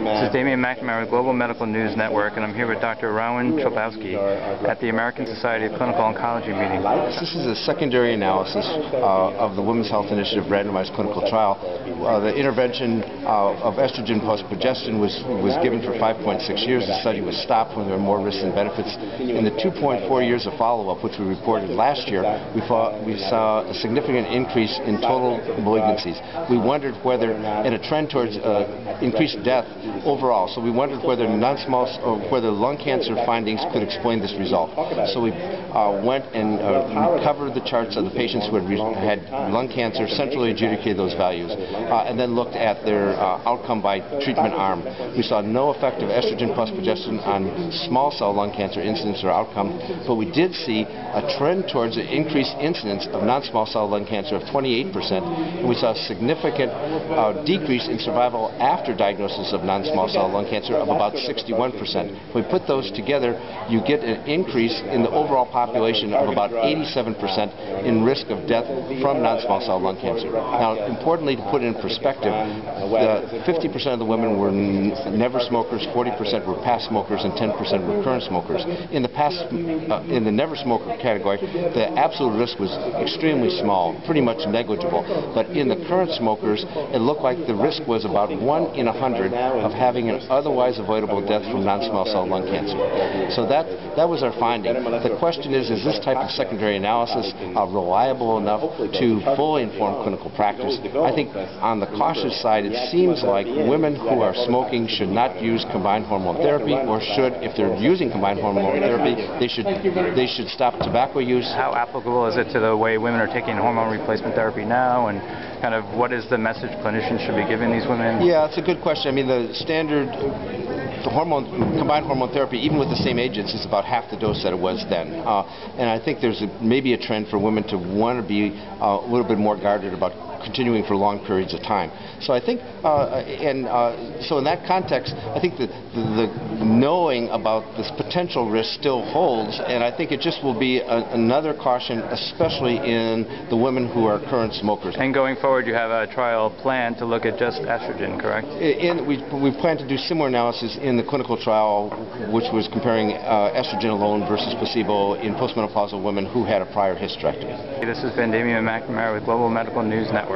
This is Damian McNamara with Global Medical News Network, and I'm here with Dr. Rowan Chlebowski at the American Society of Clinical Oncology meeting. This is a secondary analysis of the Women's Health Initiative randomized clinical trial. The intervention of estrogen plus progestin was given for 5.6 years. The study was stopped when there were more risks than benefits. In the 2.4 years of follow-up, which we reported last year, we saw a significant increase in total malignancies. We wondered whether, and a trend towards increased death overall. So we wondered whether whether lung cancer findings could explain this result. So we went and recovered the charts of the patients who had lung cancer, centrally adjudicated those values, and then looked at their outcome by treatment arm. We saw no effect of estrogen plus progestin on small cell lung cancer incidence or outcome, but we did see a trend towards an increased incidence of non-small cell lung cancer of 28%, and we saw a significant decrease in survival after diagnosis of non-small cell lung cancer of about 61%. When we put those together, you get an increase in the overall population of about 87% in risk of death from non-small cell lung cancer. Now, importantly, to put it in perspective, 50% of the women were never smokers, 40% were past smokers, and 10% were current smokers. In the never smoker category, the absolute risk was extremely small, pretty much negligible. But in the current smokers, it looked like the risk was about 1 in 100 of having an otherwise avoidable death from non-small cell lung cancer. So that was our finding. The question is this type of secondary analysis reliable enough to fully inform clinical practice? I think on the cautious side, it seems like women who are smoking should not use combined hormone therapy, or should, if they're using combined hormone therapy, they should stop tobacco use. How applicable is it to the way women are taking hormone replacement therapy now, and kind of what is the message clinicians should be giving these women? Yeah, it's a good question. I mean, the standard combined hormone therapy, even with the same agents, is about half the dose that it was then. And I think there's maybe a trend for women to want to be a little bit more guarded about continuing for long periods of time. So I think, so in that context, I think the knowing about this potential risk still holds, and I think it just will be another caution, especially in the women who are current smokers. And going forward, you have a trial planned to look at just estrogen, correct? We plan to do similar analysis in the clinical trial, which was comparing estrogen alone versus placebo in postmenopausal women who had a prior hysterectomy. This has been Damian McNamara with Global Medical News Network.